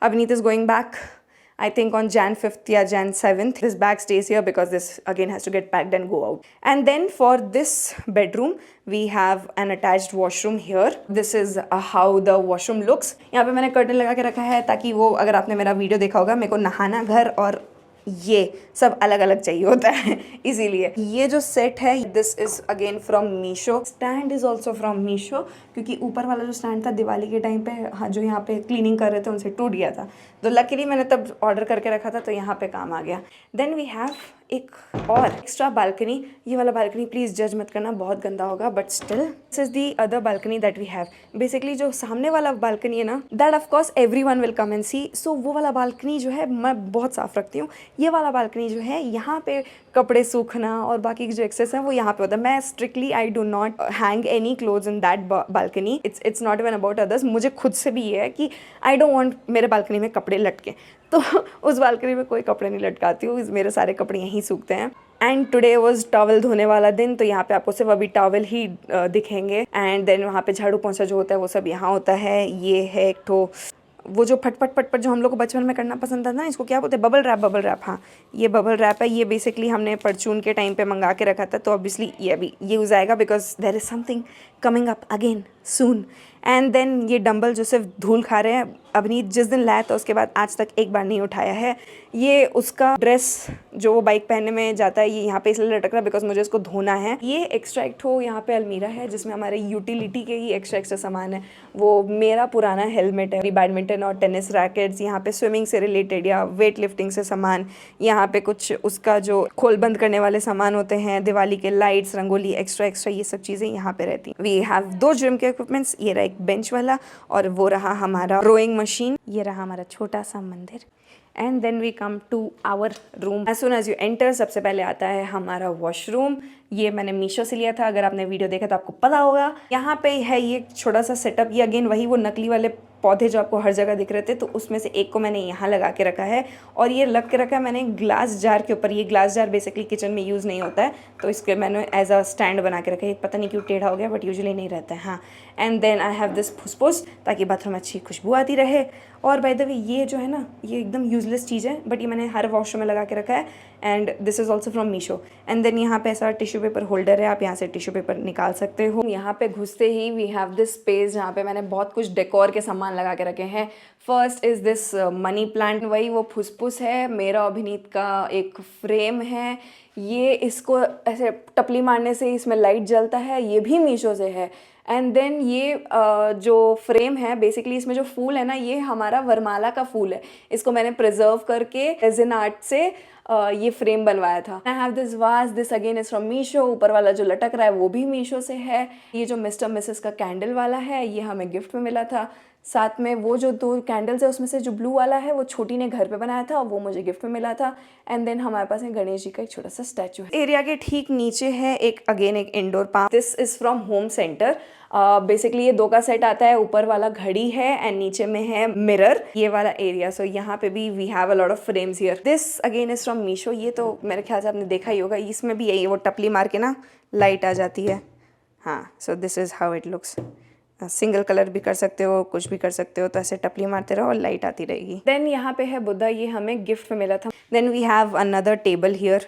अभिनीत is going back I think on Jan 5th या Jan 7th. This bag stays here because this again has to get packed and go out. And then for this bedroom, we have an attached washroom here. This is how the washroom looks. यहाँ पे मैंने curtain लगा के रखा है ताकि वो, अगर आपने मेरा वीडियो देखा होगा, मेरे को नहाना, घर और ये सब अलग अलग चाहिए होता है, इसीलिए ये जो सेट है, this is again from Meesho. Stand is also from Meesho, क्योंकि ऊपर वाला जो स्टैंड था दिवाली के टाइम पे, हाँ, जो यहाँ पे क्लीनिंग कर रहे थे उनसे टूट गया था, तो लकीली मैंने तब ऑर्डर करके रखा था, तो यहाँ पे काम आ गया। देन वी हैव एक और एक्स्ट्रा बालकनी। ये वाला बालकनी प्लीज़ जज मत करना, बहुत गंदा होगा, but still this is the other balcony that we have. Basically जो सामने वाला बालकनी है ना, that of course everyone will come and see. So वो वाला बालकनी जो है मैं बहुत साफ रखती हूँ। ये वाला बालकनी जो है, यहाँ पे कपड़े सूखना और बाकी की जो एक्सेस है वो यहाँ पे होता है. मैं strictly I do not hang any clothes in that balcony. It's not even about others. मुझे खुद से भी ये है कि आई डोंट वांट मेरे बालकनी में कपड़े लटके, तो उस बालकनी में कोई कपड़े नहीं लटकाती हूँ. मेरे सारे कपड़े यहीं सूखते हैं. एंड टुडे वॉज टॉवल धोने वाला दिन, तो यहाँ पे आपको सिर्फ अभी टॉवल ही दिखेंगे. एंड देन वहाँ पे झाड़ू पोंछा जो होता है वो सब यहाँ होता है. ये है एक ठो वो जो फटफट फटफट जो हम लोग को बचपन में करना पसंद था ना, इसको क्या बोलते हैं, बबल रैप. बबल रैप, हाँ ये बबल रैप है. ये बेसिकली हमने परचून के टाइम पे मंगा के रखा था, तो ऑब्वियसली ये अभी यूज़ आएगा because there is something coming up again soon. And then ये डंबल जो सिर्फ धूल खा रहे हैं. अवनीत जिस दिन लाया था उसके बाद आज तक एक बार नहीं उठाया है. ये उसका ड्रेस जो वो बाइक पहनने में जाता है, ये यहाँ पे इसलिए लटक रहा है बिकॉज मुझे इसको धोना है. ये एक्स्ट्रा एक ठो यहाँ पे अलमीरा है जिसमें हमारे यूटिलिटी के ही एक्स्ट्रा सामान है. वो मेरा पुराना हेलमेट है, बैडमिंटन और टेनिस रैकेट्स, यहाँ पे स्विमिंग से रिलेटेड या वेट लिफ्टिंग से सामान, यहाँ पे कुछ उसका जो खोल बंद करने वाले सामान होते हैं, दिवाली के लाइट्स, रंगोली, एक्स्ट्रा ये सब चीज़ें यहाँ पे रहती हैं. वी हैव 2 जिम के इक्विपमेंट्स. ये रहा एक बेंच वाला और वो रहा हमारा रोइंग मशीन. ये रहा हमारा छोटा सा मंदिर. And then we come to our room. As soon as you enter सबसे पहले आता है हमारा वॉशरूम. ये मैंने मीशो से लिया था, अगर आपने वीडियो देखा तो आपको पता होगा. यहाँ पे है ये छोटा सा सेटअप. ये अगेन वही वो नकली वाले पौधे जो आपको हर जगह दिख रहे थे, तो उसमें से एक को मैंने यहाँ लगा के रखा है. और ये लग के रखा है मैंने ग्लास जार के ऊपर. ये ग्लास जार बेसिकली किचन में यूज़ नहीं होता है, तो इसके मैंने एज अ स्टैंड बना के रखा है. पता नहीं क्यों टेढ़ा हो गया, बट यूजुअली नहीं रहता है. हाँ, and then I have this फुसफुस, ताकि बाथरूम में अच्छी खुशबू आती रहे. और बाय द वे ये जो है ना, ये एकदम यूजलेस चीज़ है, बट ये मैंने हर वॉशरूम में लगा के रखा है. And this is also from Meesho. And then यहाँ पे ऐसा टिश्यू पेपर होल्डर है, आप यहाँ से टिश्यू पेपर निकाल सकते हो. यहाँ पे घुसते ही वी हैव दिस स्पेस जहाँ पे मैंने बहुत कुछ डेकोर के सामान लगा के रखे हैं. First is this money plant. वही वो फुसफुस है. मेरा अभिनीत का एक फ्रेम है. ये इसको ऐसे टपली मारने से इसमें लाइट जलता है. ये भी मीशो से है. एंड देन ये जो फ्रेम है, बेसिकली इसमें जो फूल है ना, ये हमारा वरमाला का फूल है. इसको मैंने प्रिजर्व करके रेजिन आर्ट से ये फ्रेम बनवाया था. आई have this was. This again is from Meesho. ऊपर वाला जो लटक रहा है वो भी मीशो से है. ये जो मिस्टर मिसेस का कैंडल वाला है, ये हमें गिफ्ट में मिला था. साथ में वो जो 2 कैंडल्स है उसमें से जो ब्लू वाला है वो छोटी ने घर पे बनाया था, वो मुझे गिफ्ट में मिला था. एंड देन हमारे पास है गणेश जी का एक छोटा सा स्टैचू है. एरिया के ठीक नीचे है एक indoor park. This is from Home centre. Basically ये 2 का सेट आता है. ऊपर वाला घड़ी है एंड नीचे में है मिरर, ये वाला एरिया. सो यहाँ पे भी we have a lot of frames here. This again is from Meesho. ये तो मेरे ख्याल से आपने देखा ही होगा. इसमें भी यही वो टपली मार के ना लाइट आ जाती है. हाँ, सो this is how it looks. Single colour भी कर सकते हो, कुछ भी कर सकते हो. तो ऐसे टपली मारते रहो और लाइट आती रहेगी. देन यहाँ पे है बुद्धा. ये हमें गिफ्ट में मिला था. Then we have another table here.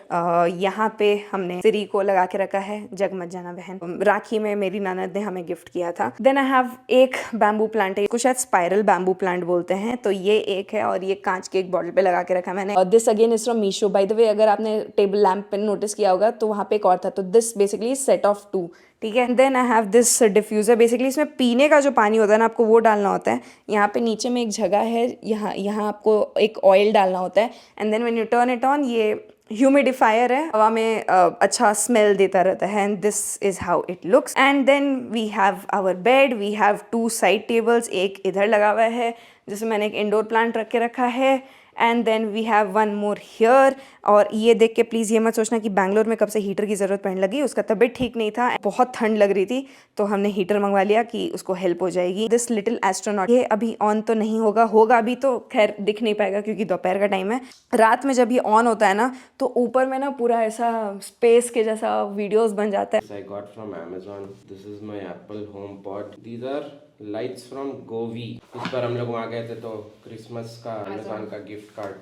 यहाँ पे हमने सिरी को लगा के रखा है, जग मत जाना बहन. राखी में मेरी ननद ने हमें गिफ्ट किया था. देन आई हैव एक बैम्बू प्लांट है, कुछ शायद स्पाइरल बैम्बू प्लांट बोलते हैं. तो ये एक है और ये कांच के एक बॉटल पे लगा के रखा है मैंने. This again is from Meesho. Bye the वे, अगर आपने टेबल लैम्प पे नोटिस किया होगा तो वहाँ पे एक और था. तो दिस बेसिकली सेट ऑफ 2. ठीक है. Then I have this diffuser. Basically इसमें पीने का जो पानी होता है ना, आपको वो डालना होता है. यहाँ पे नीचे में एक जगह है, यहाँ आपको एक ऑयल डालना होता है. And then when you turn it on, ये ह्यूमिडिफायर है, हवा में अच्छा स्मेल देता रहता है. And this is how it looks. And then we have our bed. We have 2 side tables. एक इधर लगा हुआ है जिसमें मैंने एक इंडोर प्लांट रख के रखा है. And then we have one more here. और ये देख के प्लीज़ ये मत सोचना कि बैंगलोर में कब से हीटर की ज़रूरत पड़ने लगी. उसका तबीयत ठीक नहीं था, बहुत ठंड लग रही थी, तो हमने हीटर मंगवा लिया कि उसको हेल्प हो जाएगी. दिस लिटिल एस्ट्रोनॉट, ये अभी ऑन तो नहीं होगा अभी तो खैर दिख नहीं पाएगा क्योंकि दोपहर का टाइम है. रात में जब ये ऑन होता है ना, तो ऊपर में ना पूरा ऐसा स्पेस के जैसा वीडियोस बन जाता है. I got from Amazon. This is my Apple HomePod. These are lights from Govi. इस बार हम लोग वहाँ गए थे तो क्रिसमस का अमेजोन का गिफ्ट कार्ड.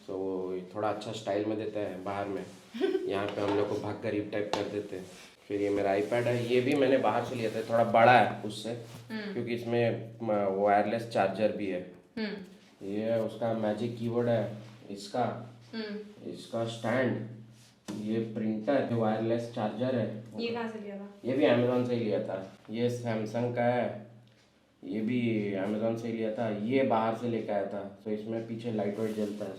सो थोड़ा अच्छा स्टाइल में देता है बाहर में. यहाँ पे हम लोग को भाग गरीब टाइप कर देते हैं. फिर ये मेरा आईपैड है. ये भी मैंने बाहर से लिया था, थोड़ा बड़ा है उससे, क्योंकि इसमें वायरलेस चार्जर भी है. ये उसका मैजिक कीबोर्ड है. इसका स्टैंड, ये प्रिंटर, ये वायरलेस चार्जर है. ये कहाँ से लिया था? ये भी अमेजोन से ही लिया था. ये सैमसंग का है, ये भी अमेजोन से ही लिया था. ये बाहर से लेकर आया था. सो इसमें पीछे लाइट वाइट जलता है.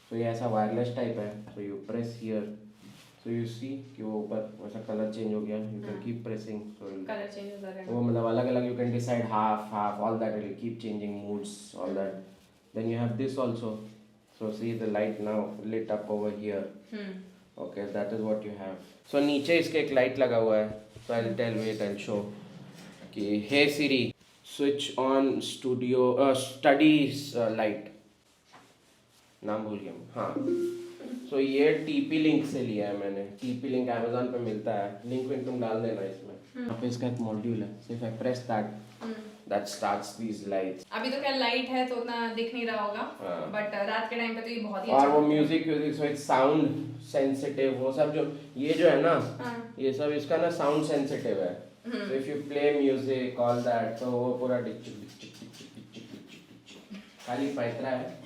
सो ये ऐसा वायरलेस टाइप है. So you press here, so you see कि वो ऊपर वैसा कलर चेंज हो गया. You can keep pressing, so colour change होता रहेगा. वो मतलब अलग अलग you can decide half all that. Will keep changing moods all that. Then you have this also. So see the light now lit up over here. Okay that is what you have. So नीचे इसके एक light लगा हुआ है. So I tell wait I show कि hey Siri switch on studio studies light. नाम भूल गया. हाँ. सो ये टीपी लिंक से लिया है मैंने. टीपी लिंक अमेजोन पे मिलता है. लिंक विंक तुम डाल देना इसमें. यहाँ पे इसका एक मॉड्यूल है. So if I press that starts these lights. अभी तो क्या लाइट है तो उतना दिख नहीं रहा होगा, हाँ. बट रात के टाइम पे तो ये बहुत ही और अच्छा वो music so it's sound sensitive. वो सब जो ये जो है ना, ये सब इसका ना साउंड सेंसिटिव है. So if you play music all that तो वो पूरा खाली पैतरा है.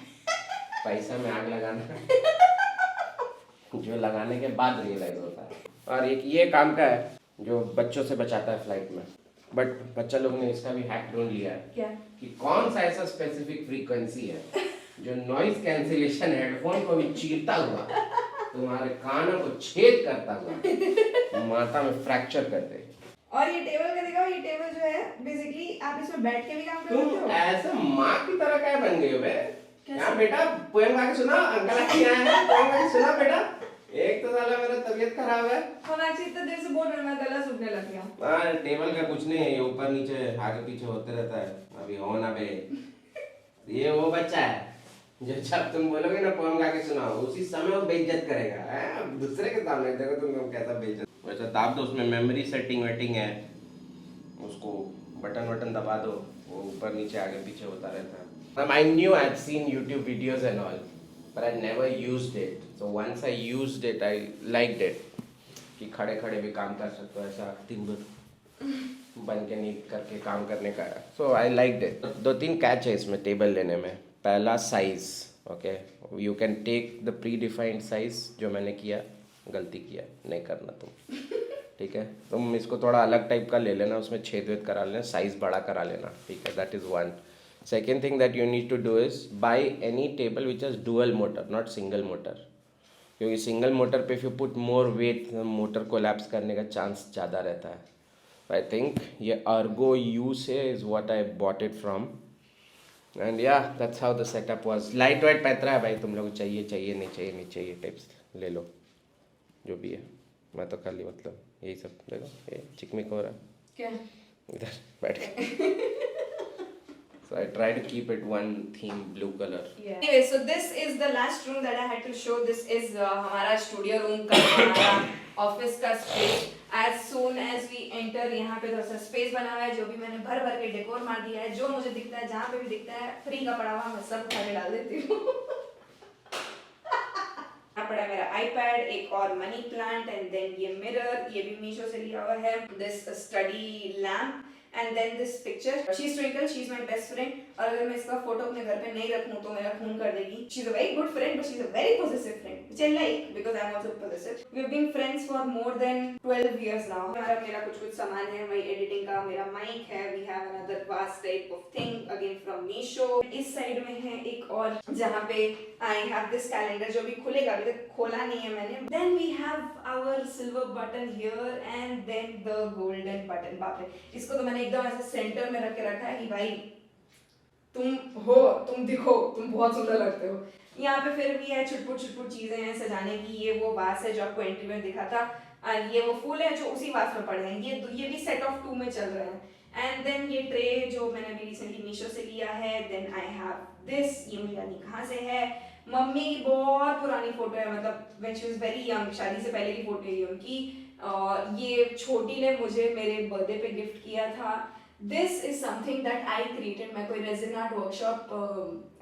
पैसा में आग लगाना जो लगाने के बाद रियलाइज होता है. और एक ये काम का है जो बच्चों से बचाता है फ्लाइट में. बट बच्चा लोग ने इसका भी हैक ढूंढ लिया है. क्या? कि कौन सा ऐसा स्पेसिफिक फ्रीक्वेंसी है जो नॉइज कैंसिलेशन हेडफोन को भी चीरता हुआ तुम्हारे कानों को छेद करता हुआ माथा में फ्रैक्चर कर दे. और ये टेबल का दिखाओ. ये टेबल जो है बेसिकली आप इसमें बैठ के भी काम कर सकते तुम हो. ऐसे माँ की तरह क्या बन गई हो बे? यहाँ बेटा पोएम गा के सुना. अंकल आंटी आए हैं. पोएम गा के सुना बेटा. एक तो साला मेरा तबीयत खराब है. हम एक्चुअली इतने देर से बोल रहे हैं, मेरा गला सूखने लग गया. हाँ टेबल का कुछ नहीं है. ये ऊपर नीचे आगे पीछे होते रहता है. अभी हो ना बे. ये वो बच्चा है जो जब तुम बोलोगे ना पोएम गा के सुनाओ उसी समय वो बेइज्जत करेगा. हैं? दूसरे के सामने देखो तुम कैसा बेइज्जत. वैसे दाब दो. उसमें मेमोरी सेटिंग वेटिंग है. उसको बटन वटन दबा दो. वो ऊपर नीचे आगे पीछे होता रहता है. I knew I had seen YouTube videos and all, but I never used it. So once I used it, I liked it. कि खड़े खड़े भी काम कर सकते हो. ऐसा दिन भर बन के नहीं करके काम करने का. So I liked it. दो तीन कैच है इसमें टेबल लेने में. पहला size. Okay you can take the predefined size. जो मैंने किया गलती किया. नहीं करना तुम. ठीक है. तुम इसको थोड़ा अलग टाइप का ले लेना. उसमें छेद वेद करा लेना. साइज बड़ा करा लेना. ठीक है. That is one. Second thing that you need to do is buy any table which has dual motor, not single motor. क्योंकि सिंगल मोटर पे if you put more weight motor collapse करने का chance ज़्यादा रहता है. I think ये Argo U से is what I bought it from. And yeah, that's how the setup was. Light weight पैतरा है भाई. तुम लोग चाहिए चाहिए नहीं चाहिए नहीं चाहिए टाइप्स ले लो जो भी है. मैं तो खाली मतलब यही सब देखो. ये चिकमिक हो रहा है क्या? इधर बैठ के. So I try to keep it one theme, blue color. Yeah. Anyway, so this is the last room that I had to show. This is हमारा studio room का हमारा office का space. As soon as we enter, यहाँ पे थोड़ा सा space बना हुआ है जो भी मैंने भर भर के डेकोर मार दिया है. जो मुझे दिखता है जहाँ पे भी दिखता है फ्री का पड़ा हुआ मैं सब उठा के डाल देती हूँ. यहाँ पड़ा है मेरा iPad, एक और मनी प्लांट एंड देन ये मिरर. ये भी मीशो से लिया हुआ है. This study lamp. And then this picture, she's Twinkle, she's my best friend. और अगर मैं इसका फोटो अपने घर पे नहीं रखूँ तो मेरा खून कर देगी. She's a very good friend, but she's a very possessive friend, which I like because I'm also possessive. We've been friends for more than 12 years now. मेरा कुछ सामान है, मेरी editing का, मेरा mic है. We have another vast type of thing again from Meesho. इस side में है एक और जहाँ पे I have this calendar जो भी खुलेगा. अभी तक खोला नहीं है मैंने. Then we have our silver button here and then the golden button. बाप रे, इसको तो मैंने एकदम ऐसे सेंटर में रख के रखा है कि भाई तुम हो, तुम दिखो, तुम बहुत सुंदर लगते हो. यहाँ पे फिर भी है छुटपुट चीजें हैं सजाने की. ये वो वास है जो आपको एंट्री में दिखा था. ये वो फूल है जो उसी वास में पड़े हैं. ये भी सेट ऑफ 2 में चल रहे हैं. एंड देन ये ट्रे जो मैंने अभी रिसेंटली मीशो से लिया है. Then I have this. ये मुझे यानी कहाँ से है. मम्मी की बहुत पुरानी फोटो है, मतलब when she was very young. शादी से पहले की फोटो है उनकी. ये छोटी ने मुझे मेरे बर्थडे पे गिफ्ट किया था. This is something that I created. मैं कोई रेजिन आर्ट वर्कशॉप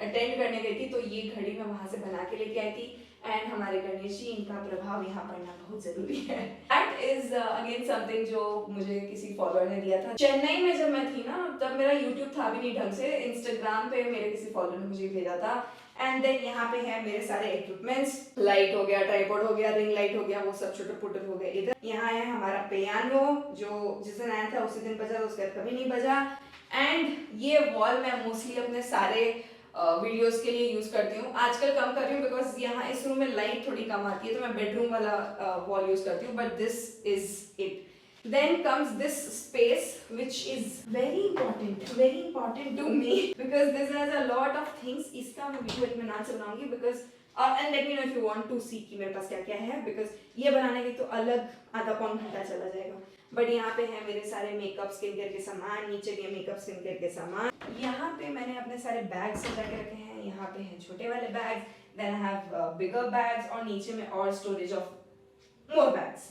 अटेंड करने गई थी तो ये घड़ी मैं वहां से बना के लेके आई थी. एंड हमारे गणेश जी, इनका प्रभाव यहाँ पड़ना बहुत जरूरी है. दैट इज अगेन समथिंग जो मुझे किसी फॉलोअर ने दिया था. चेन्नई में जब मैं थी ना तब मेरा यूट्यूब था भी नहीं ढंग से. इंस्टाग्राम पे मेरे किसी फॉलोअर ने मुझे भेजा था. एंड देन यहाँ पे है मेरे सारे इक्विपमेंट्स. लाइट हो गया, ट्राइपॉड हो गया, रिंग लाइट हो गया, वो सब छोटे पुटे हो गए. इधर यहाँ है हमारा पियानो जो जिस दिन आया था उसी दिन बजा, उसके बाद कभी नहीं बजा. एंड ये वॉल मैं मोस्टली अपने सारे वीडियोस के लिए यूज करती हूँ. आजकल कम कर रही हूँ बिकॉज यहाँ इस रूम में लाइट थोड़ी कम आती है तो मैं बेडरूम वाला वॉल यूज करती हूँ. But this is it. Then comes this space which is very important to me because this has a lot of things. इसका मैं वीडियो में ना चलाऊंगी because and let me know if you want to see कि मेरे पास क्या क्या है, बिकॉज ये बनाने के तो अलग आधा पौन घंटा चला जाएगा। बट यहाँ पे है मेरे सारे मेकअप स्किन केयर के सामान, नीचे भी मेकअप स्किन केयर के सामान। यहाँ पे मैंने अपने सारे बैग सजा के रखे हैं। यहाँ पे हैं छोटे वाले bag, then I have bigger bags, और नीचे में और स्टोरेज ऑफ मोर बैग्स।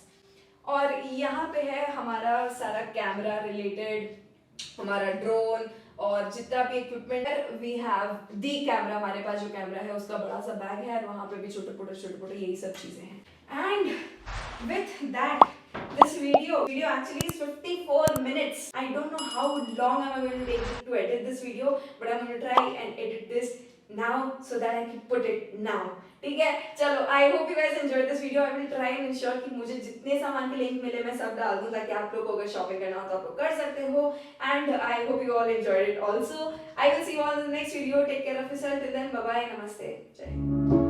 और यहाँ पे है हमारा सारा कैमरा रिलेटेड, हमारा ड्रोन और जितना भी इक्विपमेंट है। वी हैव दी कैमरा, हमारे पास जो कैमरा है उसका बड़ा सा बैग है, और वहाँ पे भी छोटे छोटे यही सब चीजें हैं। And with that this video actually is 54 minutes. I don't know how long am I going to take to edit this video, but I'm going to try and edit this now so that I can put it now. ठीक है, चलो, I hope you guys enjoyed this video. I will try and ensure कि मुझे जितने सामान के link मिले मैं सब डाल दूँ, ताकि आप लोग को अगर शॉपिंग करना हो तो आप लोग कर सकते हो। And I hope you all enjoyed it also. I will see you all in the next video. Take care of yourself. Till then, bye bye, namaste, jai Hind.